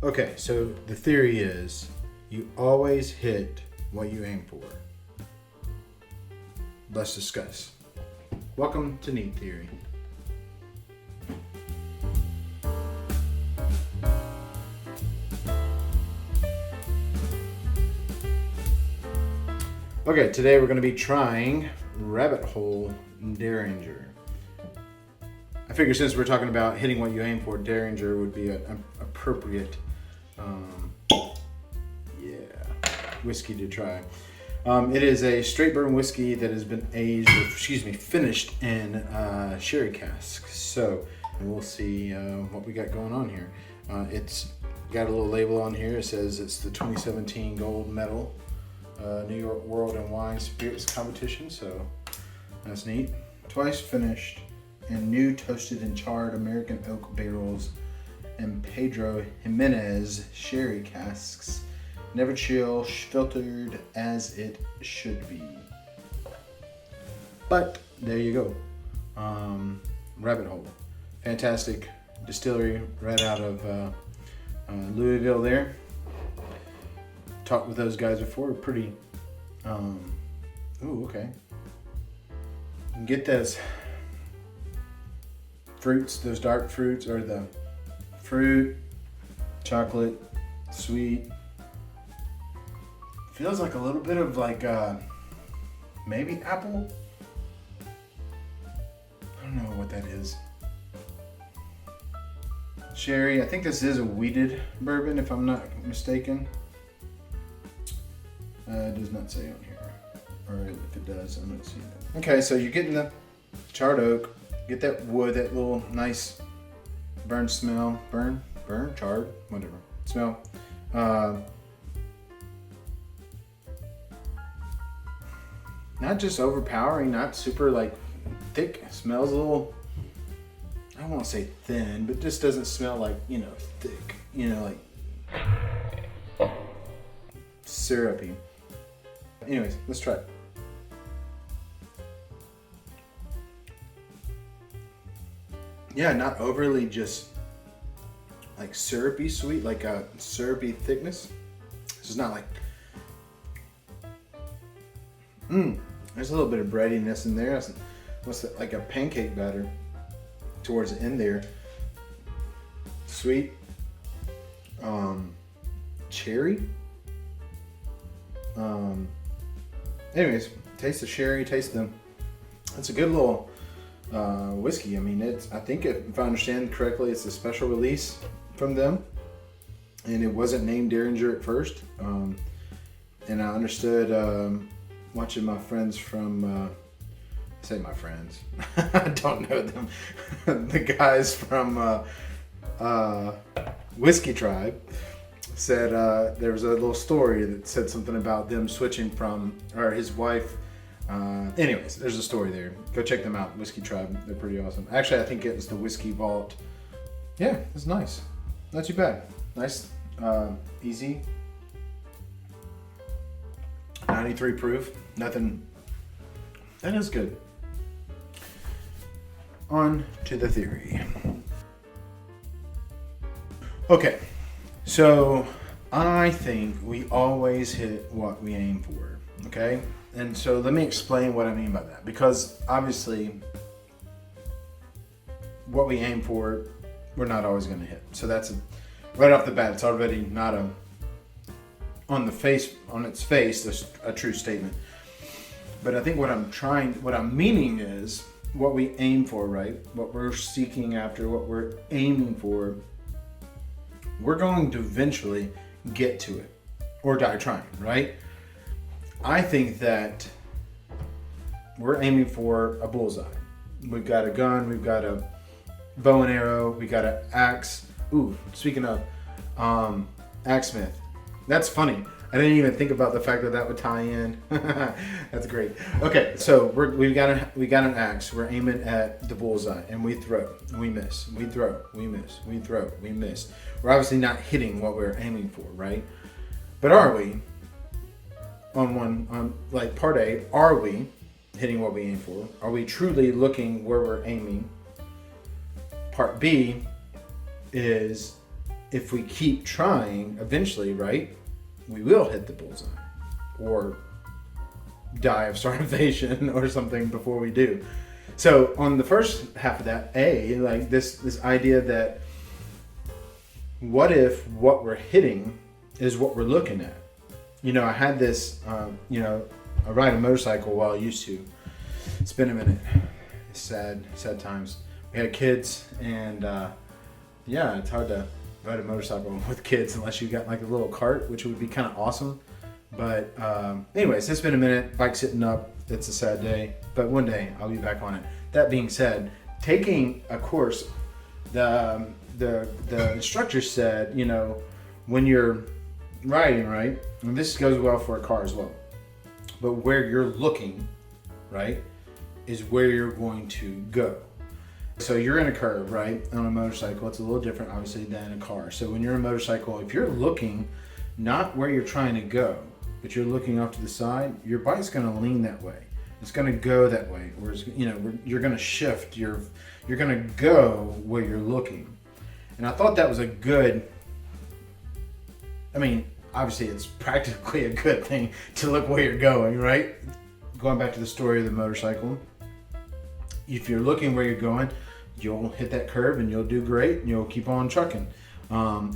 Okay, so the theory is you always hit what you aim for. Let's discuss. Welcome to Neat Theory. Okay, today we're going to be trying Rabbit Hole Derringer. I figure since we're talking about hitting what you aim for, Derringer would be an appropriate whiskey to try. It is a straight burn whiskey that has been finished in sherry casks. So we'll see what we got going on here. It's got a little label on here. It says it's the 2017 gold medal New York World and Wine Spirits Competition. So that's neat. Twice finished in new toasted and charred American oak barrels and Pedro Jimenez sherry casks. Never chill, filtered as it should be. But there you go. Rabbit Hole. Fantastic distillery right out of Louisville there. Talked with those guys before. Pretty, okay. You can get those fruits, those dark fruits, or the fruit, chocolate, sweet. Feels like a little bit of like maybe apple. I don't know what that is. Sherry. I think this is a wheated bourbon, if I'm not mistaken. It does not say on here, or if it does, I'm not seeing it. Okay, so you're getting the charred oak. Get that wood, that little nice burn smell. Burn, charred, whatever smell. Not just overpowering, not super like thick. It smells a little, I don't want to say thin, but just doesn't smell like, thick, like syrupy. Anyways, let's try it. Yeah, not overly just like syrupy sweet, like a syrupy thickness. This is not like, there's a little bit of breadiness in there. What's that, like a pancake batter towards the end there. Sweet. Cherry. Anyways, taste the sherry, taste them. It's a good little whiskey. I mean, I think if I understand correctly, it's a special release from them. And it wasn't named Derringer at first. And I understood watching my friends from, I say my friends, I don't know them, the guys from Whiskey Tribe said there was a little story that said something about them switching from, or his wife, anyways, there's a story there. Go check them out, Whiskey Tribe, they're pretty awesome. Actually, I think it was the Whiskey Vault. Yeah, it's nice, not too bad. Nice, easy. 93 proof, nothing, that is good. On to the theory. Okay, so I think we always hit what we aim for, okay? And so let me explain what I mean by that, because obviously what we aim for, we're not always gonna hit. So that's right off the bat, it's already not on its face, a true statement. But I think what I'm meaning is what we aim for, right? What we're seeking after, what we're aiming for, we're going to eventually get to it or die trying, right? I think that we're aiming for a bullseye. We've got a gun, we've got a bow and arrow, we got an axe. Ooh, speaking of axesmith. That's funny. I didn't even think about the fact that would tie in. That's great. Okay, so we got an axe. We're aiming at the bullseye, and we throw, we miss. We throw, we miss. We throw, we miss. We're obviously not hitting what we're aiming for, right? But are we? On like part A, are we hitting what we aim for? Are we truly looking where we're aiming? Part B is, if we keep trying, eventually, right, we will hit the bullseye or die of starvation or something before we do. So on the first half of that, like this idea that what if what we're hitting is what we're looking at? I had this, I ride a motorcycle while I used to. It's been a minute. It's sad times. We had kids, and it's hard to ride a motorcycle with kids unless you got like a little cart, which would be kind of awesome. But anyways, it's been a minute. Bike sitting up. It's a sad day, but one day I'll be back on it. That being said, taking a course, the instructor said, when you're riding, right, and this goes well for a car as well, but where you're looking, right, is where you're going to go. So you're in a curve, right, on a motorcycle. It's a little different, obviously, than a car. So when you're in a motorcycle, if you're looking not where you're trying to go, but you're looking off to the side, your bike's going to lean that way. It's going to go that way. Whereas, you're going to shift. You're going to go where you're looking. And I thought that was a good, obviously it's practically a good thing to look where you're going, right? Going back to the story of the motorcycle. If you're looking where you're going, you'll hit that curve and you'll do great and you'll keep on trucking.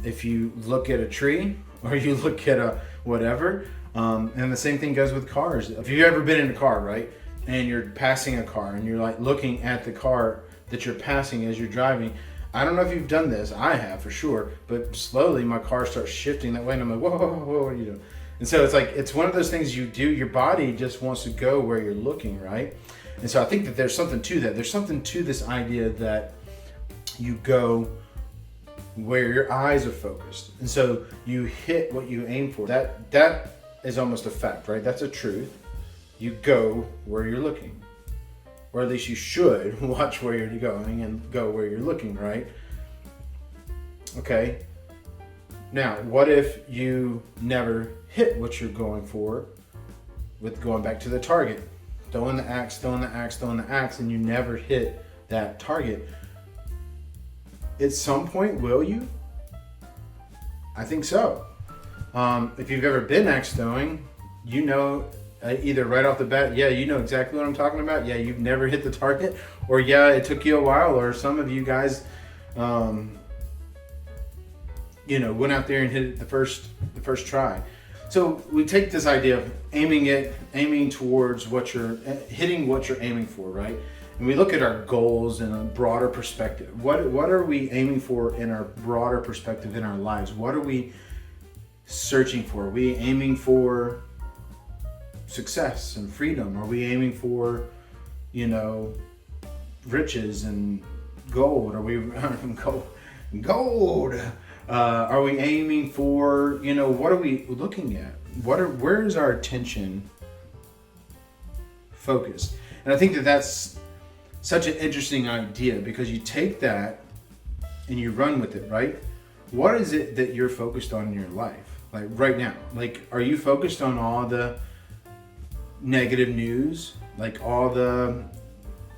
If you look at a tree or you look at a whatever, and the same thing goes with cars. If you've ever been in a car, right, and you're passing a car and you're like looking at the car that you're passing as you're driving, I don't know if you've done this. I have for sure, but slowly my car starts shifting that way and I'm like, whoa, what are you doing? And so it's one of those things you do. Your body just wants to go where you're looking, right? And so I think that there's something to that. There's something to this idea that you go where your eyes are focused. And so you hit what you aim for. That is almost a fact, right? That's a truth. You go where you're looking. Or at least you should watch where you're going and go where you're looking, right? Okay. Now, what if you never hit what you're going for with going back to the target? Throwing the axe, and you never hit that target. At some point, will you? I think so. If you've ever been axe throwing, either right off the bat, you know exactly what I'm talking about. Yeah, you've never hit the target, or it took you a while, or some of you guys, went out there and hit it the first try. So we take this idea of aiming towards hitting what you're aiming for, right? And we look at our goals in a broader perspective. What are we aiming for in our broader perspective in our lives? What are we searching for? Are we aiming for success and freedom? Are we aiming for, riches and gold? Are we gold? Are we aiming for, what are we looking at? Where is our attention focused? And I think that that's such an interesting idea, because you take that and you run with it, right? What is it that you're focused on in your life? Like right now, are you focused on all the negative news, like all the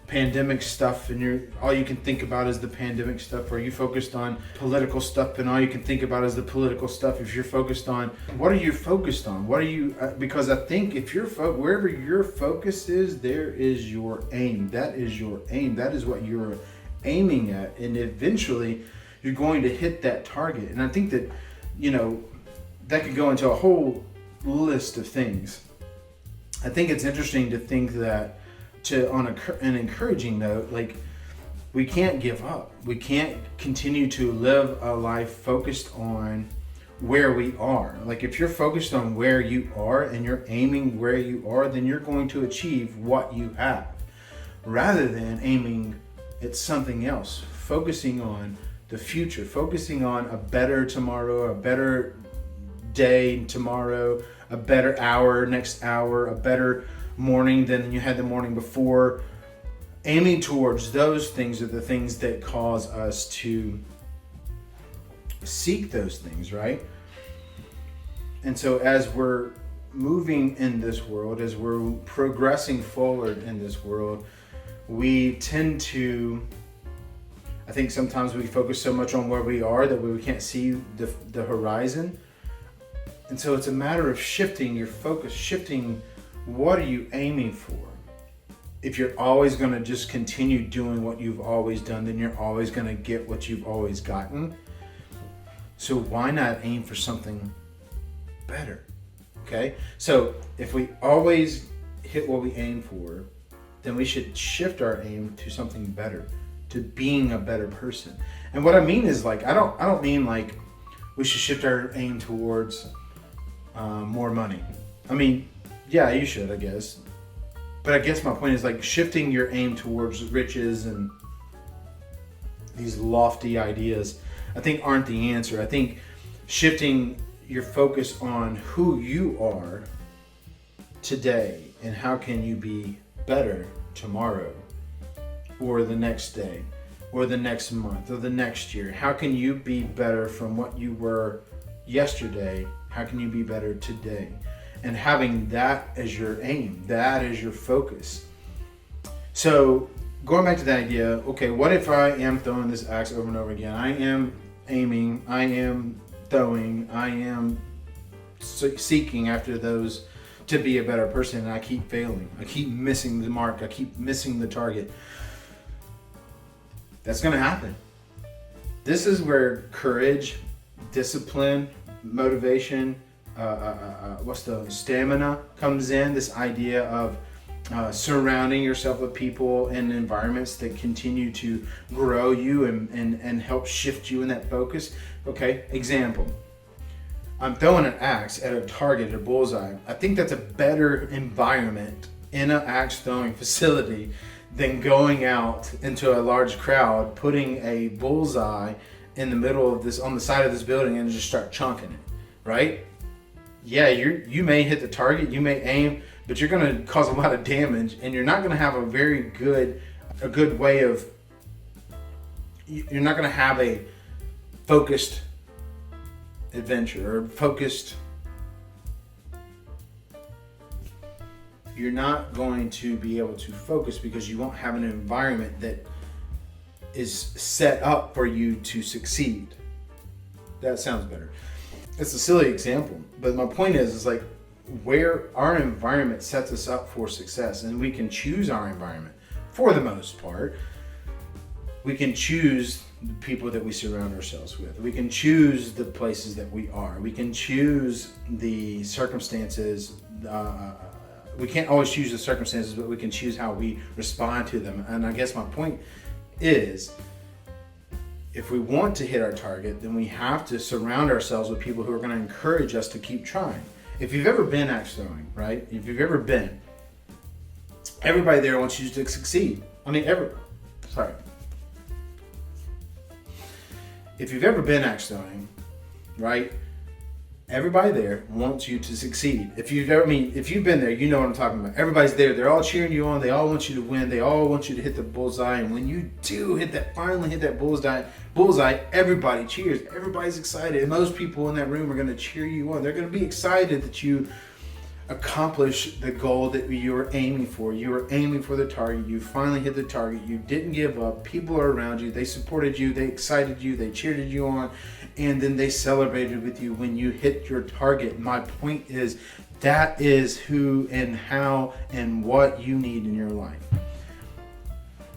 pandemic stuff, and all you can think about is the pandemic stuff? Or are you focused on political stuff and all you can think about is the political stuff? If you're focused on, what are you focused on? What are you, because I think if you're wherever your focus is, there is your aim. That is your aim. That is what you're aiming at. And eventually you're going to hit that target. And I think that, that could go into a whole list of things. I think it's interesting to think that, on an encouraging note, we can't give up. We can't continue to live a life focused on where we are. If you're focused on where you are and you're aiming where you are, then you're going to achieve what you have, rather than aiming at something else, focusing on the future, focusing on a better tomorrow, a better day tomorrow, a better hour next hour, a better morning than you had the morning before. Aiming towards those things are the things that cause us to seek those things, right? And so as we're moving in this world, as we're progressing forward in this world, we tend to, I think sometimes we focus so much on where we are that we can't see the horizon. And so it's a matter of shifting your focus, shifting what are you aiming for. If you're always going to just continue doing what you've always done, then you're always going to get what you've always gotten. So why not aim for something better? Okay? So if we always hit what we aim for, then we should shift our aim to something better, to being a better person. And what I mean is, like, I don't mean like we should shift our aim towards more money. I mean, yeah, you should, I guess. But I guess my point is, like, shifting your aim towards riches and these lofty ideas, I think, aren't the answer. I think shifting your focus on who you are today and how can you be better tomorrow or the next day or the next month or the next year. How can you be better from what you were yesterday? How can you be better today? And having that as your aim, that is your focus. So going back to that idea, okay, what if I am throwing this axe over and over again? I am aiming, I am throwing, I am seeking after those to be a better person, and I keep failing. I keep missing the mark. I keep missing the target. That's going to happen. This is where courage, discipline, motivation, stamina comes in. This idea of surrounding yourself with people and environments that continue to grow you and help shift you in that focus. Okay, example. I'm throwing an axe at a target, a bullseye. I think that's a better environment in an axe throwing facility than going out into a large crowd, putting a bullseye in the middle of this, on the side of this building, and just start chunking it, right? Yeah, you may hit the target, you may aim, but you're going to cause a lot of damage, and you're not going to have a good way of, you're not going to have a focused adventure or focused, you're not going to be able to focus because you won't have an environment that is set up for you to succeed. That sounds better. It's a silly example, but my point is like where our environment sets us up for success, and we can choose our environment for the most part. We can choose the people that we surround ourselves with. We can choose the places that we are. We can choose the circumstances. We can't always choose the circumstances, but we can choose how we respond to them. And I guess my point is, if we want to hit our target, then we have to surround ourselves with people who are going to encourage us to keep trying. If you've ever been axe throwing, right? If you've ever been, everybody there wants you to succeed. I mean, if you've ever been axe throwing, right? Everybody there wants you to succeed. If you've been there, you know what I'm talking about. Everybody's there. They're all cheering you on. They all want you to win. They all want you to hit the bullseye. And when you do finally hit that bullseye, everybody cheers. Everybody's excited. And those people in that room are going to cheer you on. They're going to be excited that you accomplish the goal that you were aiming for. You were aiming for the target. You finally hit the target. You didn't give up. People are around you. They supported you. They excited you. They cheered you on. And then they celebrated with you when you hit your target. My point is, that is who and how and what you need in your life.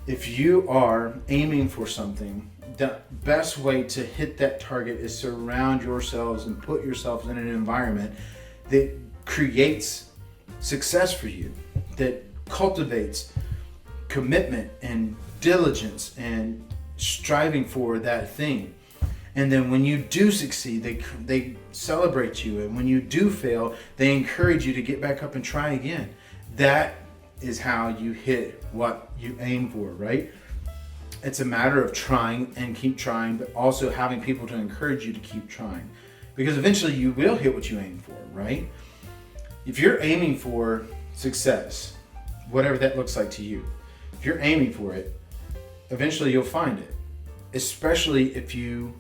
If you are aiming for something, the best way to hit that target is surround yourselves and put yourselves in an environment that creates success for you, that cultivates commitment and diligence and striving for that thing. And then when you do succeed, they celebrate you. And when you do fail, they encourage you to get back up and try again. That is how you hit what you aim for, right? It's a matter of trying and keep trying, but also having people to encourage you to keep trying. Because eventually you will hit what you aim for, right? If you're aiming for success, whatever that looks like to you, if you're aiming for it, eventually you'll find it. Especially if you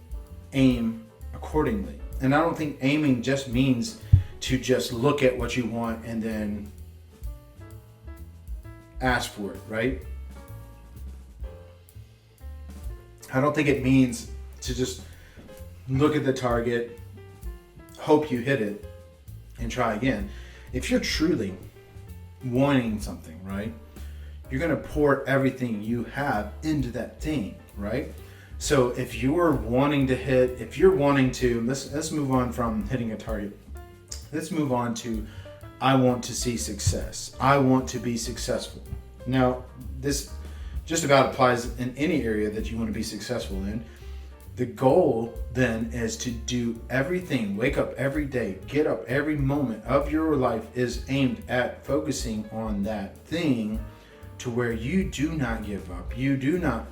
aim accordingly. And I don't think aiming just means to just look at what you want and then ask for it, right? I don't think it means to just look at the target, hope you hit it, and try again. If you're truly wanting something, right, you're going to pour everything you have into that thing, right? So if you're wanting to hit, if you're wanting to, let's move on from hitting a target. Let's move on to, I want to see success. I want to be successful. Now, this just about applies in any area that you want to be successful in. The goal then is to do everything, wake up every day, get up every moment of your life is aimed at focusing on that thing to where you do not give up. You do not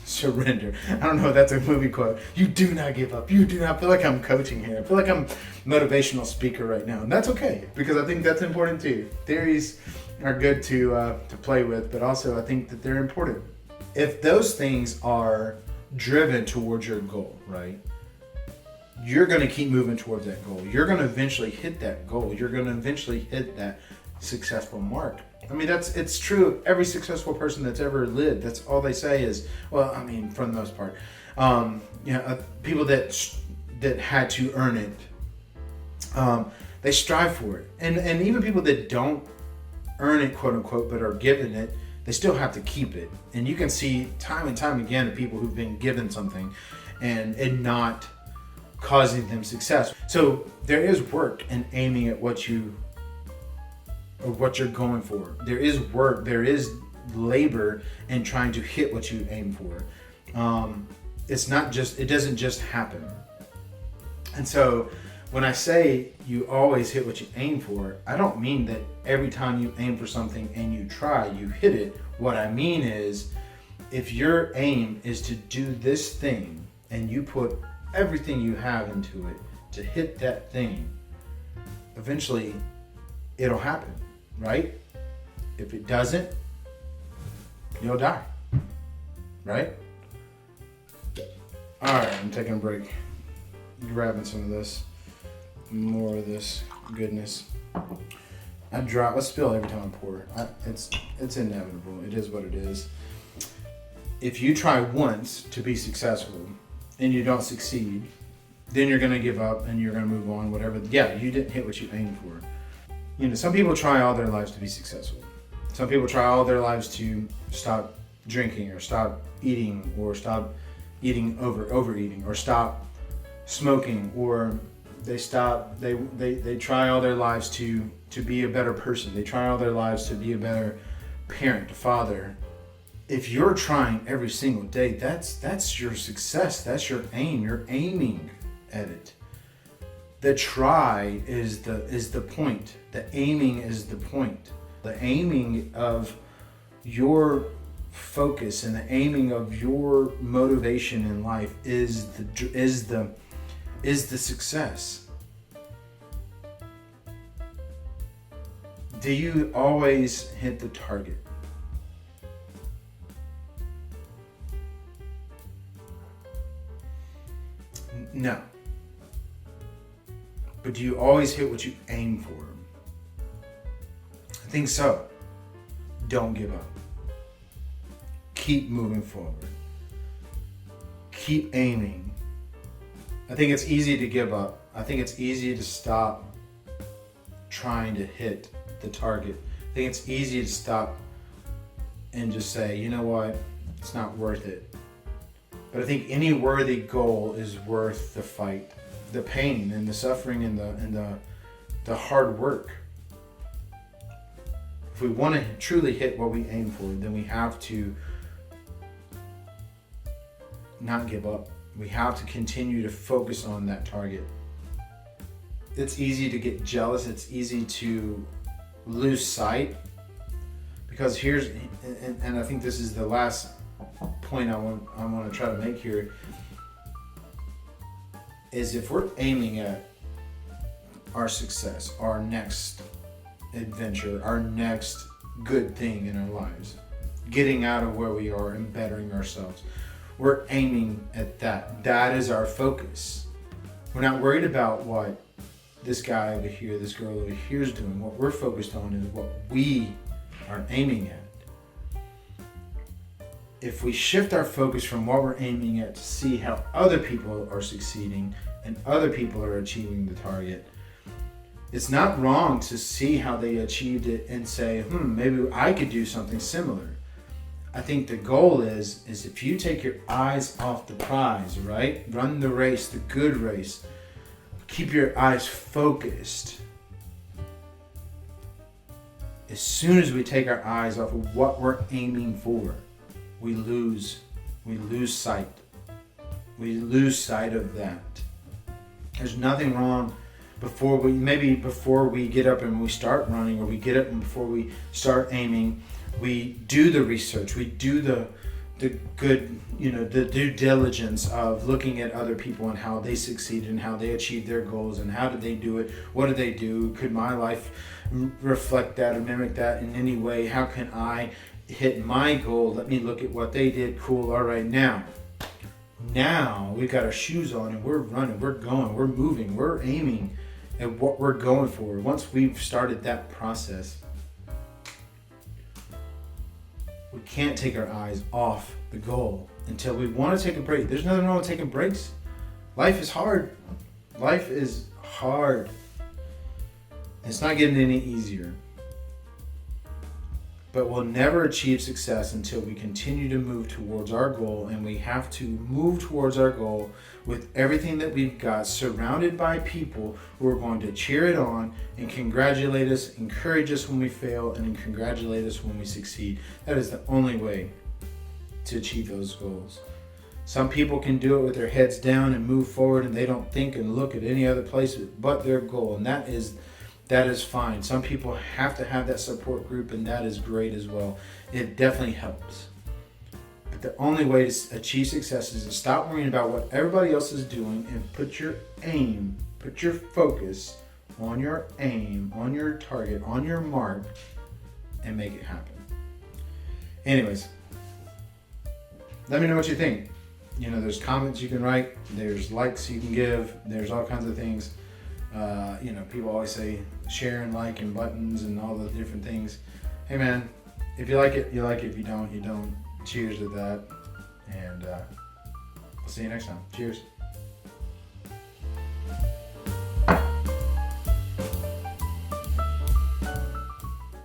surrender. I don't know if that's a movie quote. You do not give up. You do not. I feel like I'm coaching here. I feel like I'm a motivational speaker right now. And that's okay, because I think that's important too. Theories are good to play with, but also I think that they're important. If those things are driven towards your goal, right, you're going to keep moving towards that goal. You're going to eventually hit that goal. You're going to eventually hit that successful mark. I mean, it's true of every successful person that's ever lived. That's all they say is, well, I mean, for the most part, people that had to earn it, they strive for it. And even people that don't earn it, quote unquote, but are given it, they still have to keep it. And you can see time and time again of people who've been given something and it not causing them success. So there is work in aiming at what you're going for. There is work, there is labor in trying to hit what you aim for. It doesn't just happen. And so when I say you always hit what you aim for, I don't mean that every time you aim for something and you try, you hit it. What I mean is, if your aim is to do this thing and you put everything you have into it to hit that thing, eventually it'll happen, right? If it doesn't, you'll die, right? All right, I'm taking a break. Grabbing some of this. More of this goodness. I spill every time I pour. It's inevitable. It is what it is. If you try once to be successful and you don't succeed, then you're going to give up and you're going to move on, whatever. Yeah, you didn't hit what you aimed for. You know, some people try all their lives to be successful. Some people try all their lives to stop drinking or stop eating or stop eating overeating or stop smoking, or they try all their lives to be a better person. They try all their lives to be a better parent, father. If you're trying every single day, that's your success. That's your aim. You're aiming at it. The try is the point. The aiming is the point. The aiming of your focus and the aiming of your motivation in life is the success. Do you always hit the target? No. But do you always hit what you aim for? I think so. Don't give up. Keep moving forward. Keep aiming. I think it's easy to give up. I think it's easy to stop trying to hit the target. I think it's easy to stop and just say, you know what, it's not worth it. But I think any worthy goal is worth the fight, the pain and the suffering and the hard work. If we want to truly hit what we aim for, then we have to not give up. We have to continue to focus on that target. It's easy to get jealous. It's easy to lose sight, because and I think this is the last point I want to try to make here, is if we're aiming at our success, our next adventure, our next good thing in our lives, getting out of where we are and bettering ourselves, we're aiming at that. That is our focus. We're not worried about what this guy over here, this girl over here is doing. What we're focused on is what we are aiming at. if we shift our focus from what we're aiming at to see how other people are succeeding and other people are achieving the target, it's not wrong to see how they achieved it and say, maybe I could do something similar. I think the goal is if you take your eyes off the prize, right? Run the race, the good race. Keep your eyes focused. As soon as we take our eyes off of what we're aiming for, we lose sight. We lose sight of that. There's nothing wrong before we get up and we start running, or we get up and before we start aiming, we do the research, we do the good, the due diligence of looking at other people and how they succeeded and how they achieved their goals and how did they do it, what did they do, could my life reflect that or mimic that in any way, how can I hit my goal, let me look at what they did, cool, all right, now we've got our shoes on and we're running, we're going, we're moving, we're aiming at what we're going for. Once we've started that process, we can't take our eyes off the goal until we want to take a break. There's nothing wrong with taking breaks. Life is hard. Life is hard. It's not getting any easier. But we'll never achieve success until we continue to move towards our goal, and we have to move towards our goal with everything that we've got, surrounded by people who are going to cheer it on and congratulate us, encourage us when we fail, and congratulate us when we succeed. That is the only way to achieve those goals. Some people can do it with their heads down and move forward, and they don't think and look at any other place but their goal, and that is fine. Some people have to have that support group, and that is great as well. It definitely helps. But the only way to achieve success is to stop worrying about what everybody else is doing and put your focus on your aim, on your target, on your mark, and make it happen. Anyways, let me know what you think. There's comments you can write, there's likes you can give, there's all kinds of things. People always say share and like and buttons and all the different things. Hey man, if you like it, you like it. If you don't, you don't. Cheers to that. And I'll see you next time. Cheers.